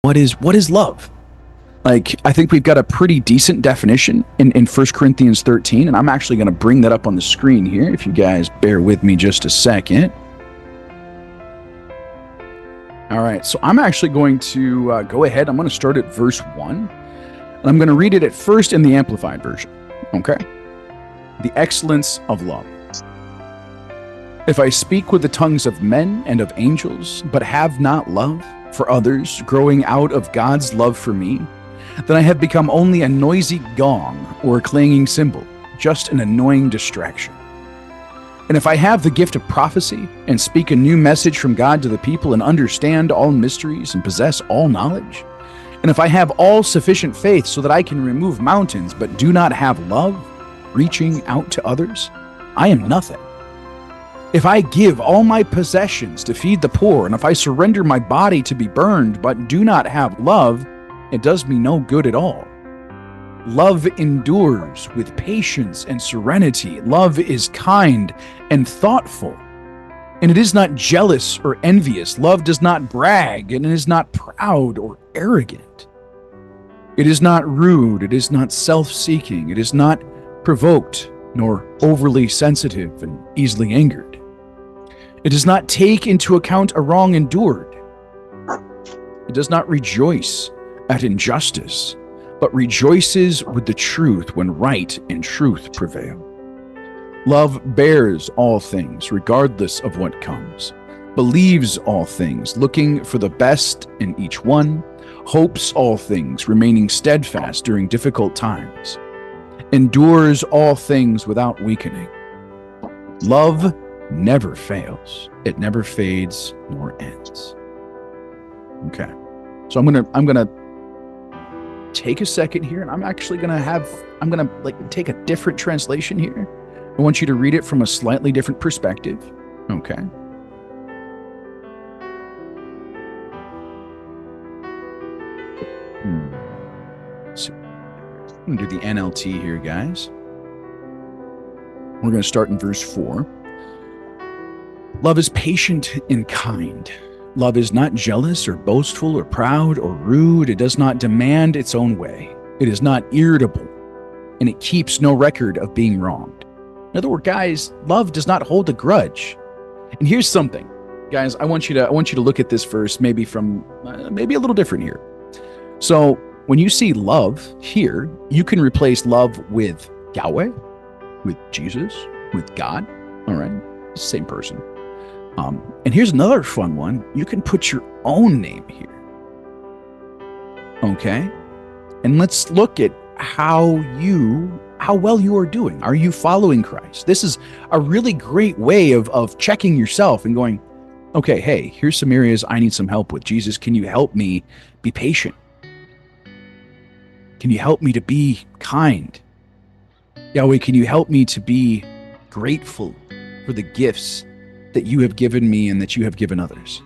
what is love? Like, I think we've got a pretty decent definition in 1 Corinthians 13, and I'm actually going to bring that up on the screen here, if you guys bear with me just a second. All right, so I'm actually going to go ahead. I'm going to start at verse 1, and I'm going to read it at first in the Amplified Version, okay? The excellence of love. If I speak with the tongues of men and of angels, but have not love for others growing out of God's love for me, then I have become only a noisy gong or a clanging cymbal, just an annoying distraction. And if I have the gift of prophecy and speak a new message from God to the people and understand all mysteries and possess all knowledge, and if I have all sufficient faith so that I can remove mountains but do not have love, reaching out to others, I am nothing. If I give all my possessions to feed the poor, and if I surrender my body to be burned but do not have love, it does me no good at all. Love endures with patience and serenity. Love is kind and thoughtful, and it is not jealous or envious. Love does not brag, and it is not proud or arrogant. It is not rude. It is not self-seeking. It is not provoked, nor overly sensitive and easily angered. It does not take into account a wrong endured. It does not rejoice at injustice, but rejoices with the truth when right and truth prevail. Love bears all things, regardless of what comes, believes all things, looking for the best in each one, hopes all things, remaining steadfast during difficult times, endures all things without weakening. Love never fails. It never fades nor ends. Okay. So I'm gonna take a second here, and I'm gonna take a different translation here. I want you to read it from a slightly different perspective. Okay. So I'm gonna do the NLT here, guys. We're gonna start in verse 4. Love is patient and kind. Love is not jealous or boastful or proud or rude. It does not demand its own way. It is not irritable, and it keeps no record of being wronged. In other words, guys, love does not hold a grudge. And here's something, guys. I want you to look at this verse maybe from maybe a little different here. So when you see love here, you can replace love with Yahweh, with Jesus, with God. All right, same person. And here's another fun one. You can put your own name here. Okay? And let's look at how well you are doing. Are you following Christ? This is a really great way of checking yourself and going, okay, hey, here's some areas I need some help with. Jesus, can you help me be patient? Can you help me to be kind? Yahweh, can you help me to be grateful for the gifts that you have given me and that you have given others?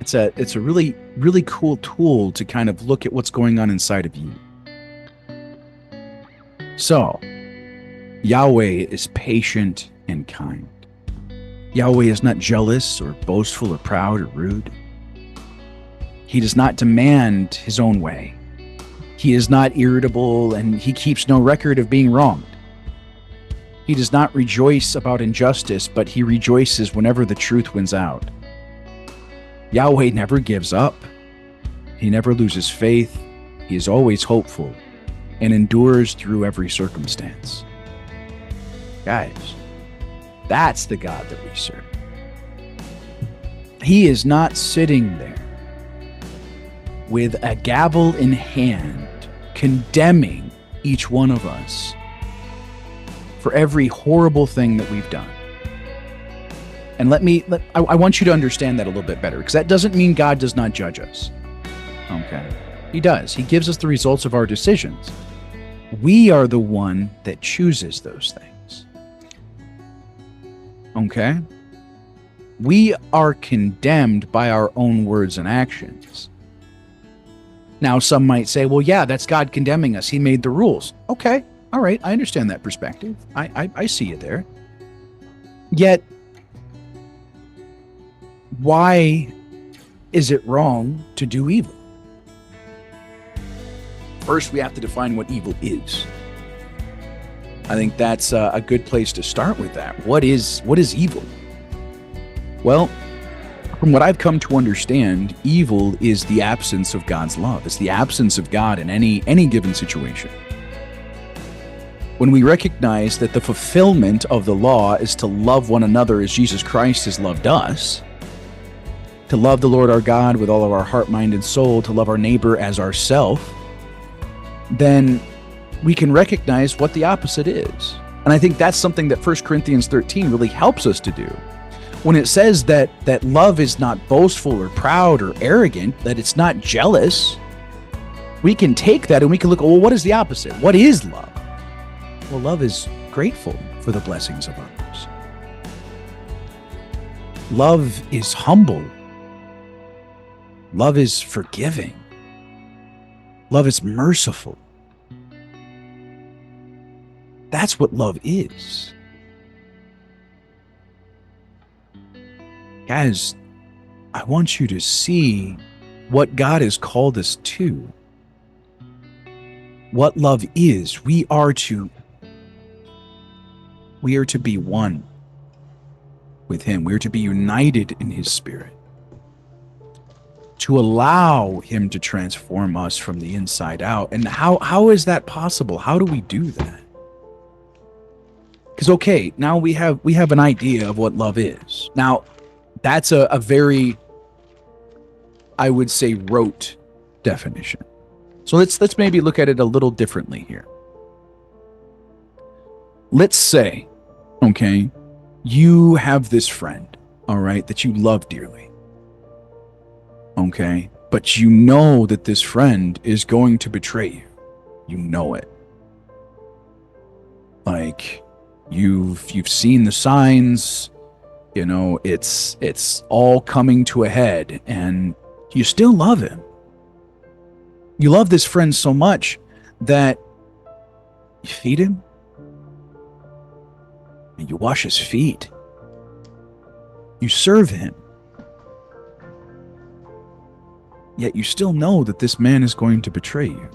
It's a really, really cool tool to kind of look at what's going on inside of you. So, Yahweh is patient and kind. Yahweh is not jealous or boastful or proud or rude. He does not demand his own way. He is not irritable, and he keeps no record of being wronged. He does not rejoice about injustice, but he rejoices whenever the truth wins out. Yahweh never gives up. He never loses faith. He is always hopeful and endures through every circumstance. Guys, that's the God that we serve. He is not sitting there with a gavel in hand, condemning each one of us for every horrible thing that we've done. And I want you to understand that a little bit better, because that doesn't mean God does not judge us. Okay? He does. He gives us the results of our decisions. We are the one that chooses those things. Okay? We are condemned by our own words and actions. Now, some might say, well, yeah, that's God condemning us. He made the rules. Okay. All right, I understand that perspective. I see you there. Yet, why is it wrong to do evil? First, we have to define what evil is. I think that's a good place to start with that. What is evil? Well, from what I've come to understand, evil is the absence of God's love. It's the absence of God in any given situation. When we recognize that the fulfillment of the law is to love one another as Jesus Christ has loved us, to love the Lord our God with all of our heart, mind, and soul, to love our neighbor as ourself, then we can recognize what the opposite is. And I think that's something that 1 Corinthians 13 really helps us to do. When it says that love is not boastful or proud or arrogant, that it's not jealous, we can take that and we can look, well, what is the opposite? What is love? Well, love is grateful for the blessings of others. Love is humble. Love is forgiving. Love is merciful. That's what love is. Guys, I want you to see what God has called us to. What love is. We are to be one with Him. We are to be united in His Spirit. To allow Him to transform us from the inside out. And how is that possible? How do we do that? Because, okay, now we have an idea of what love is. Now, that's a very, I would say, rote definition. So let's maybe look at it a little differently here. Let's say, okay, you have this friend, all right, that you love dearly. Okay, but you know that this friend is going to betray you. You know it. Like, you've seen the signs, you know, it's all coming to a head, and you still love him. You love this friend so much that you feed him and you wash his feet. You serve him. Yet you still know that this man is going to betray you.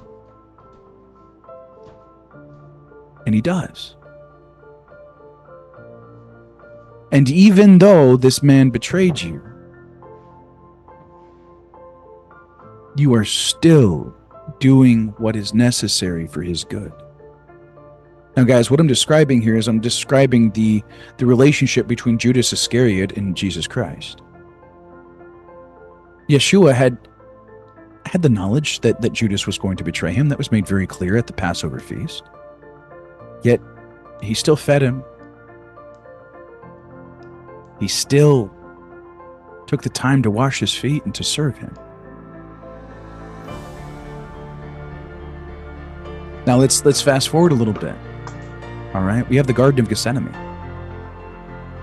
And he does. And even though this man betrayed you, you are still doing what is necessary for his good. Now, guys, what I'm describing here is I'm describing the relationship between Judas Iscariot and Jesus Christ. Yeshua had the knowledge that Judas was going to betray him. That was made very clear at the Passover feast. Yet, he still fed him. He still took the time to wash his feet and to serve him. Now let's fast forward a little bit. All right, we have the Garden of Gethsemane.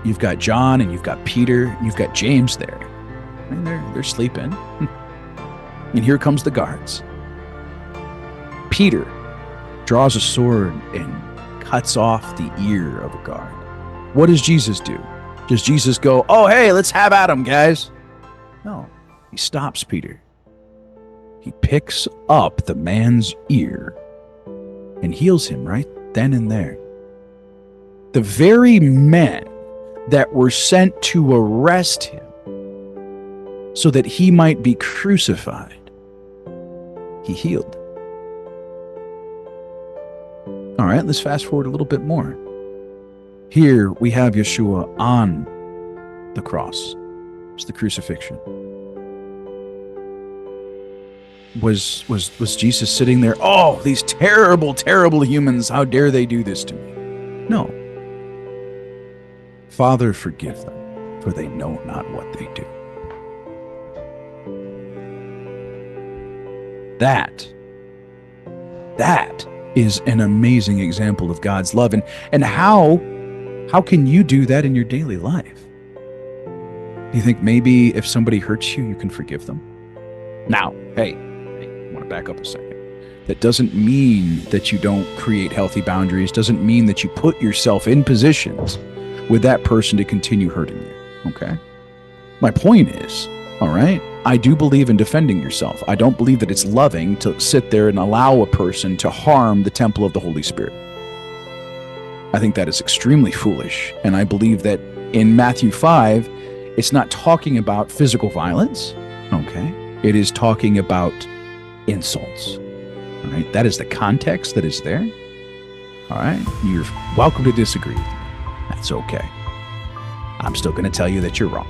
You've got John and you've got Peter, and you've got James there. And they're sleeping. And here comes the guards. Peter draws a sword and cuts off the ear of a guard. What does Jesus do? Does Jesus go, "Oh, hey, let's have at him, guys"? No, he stops Peter. He picks up the man's ear and heals him right then and there. The very men that were sent to arrest him so that he might be crucified, he healed. All right, let's fast forward a little bit more. Here we have Yeshua on the cross. It's the crucifixion. Was Jesus sitting there, "Oh, these terrible, terrible humans, how dare they do this to me"? No. "Father, forgive them, for they know not what they do." That is an amazing example of God's love. And how can you do that in your daily life? Do you think maybe if somebody hurts you, you can forgive them? Now, hey, I want to back up a second. That doesn't mean that you don't create healthy boundaries, doesn't mean that you put yourself in positions with that person to continue hurting you, okay? My point is, all right, I do believe in defending yourself. I don't believe that it's loving to sit there and allow a person to harm the temple of the Holy Spirit. I think that is extremely foolish. And I believe that in Matthew 5, it's not talking about physical violence, okay? It is talking about insults, all right? That is the context that is there, all right? You're welcome to disagree with me. That's okay. I'm still going to tell you that you're wrong.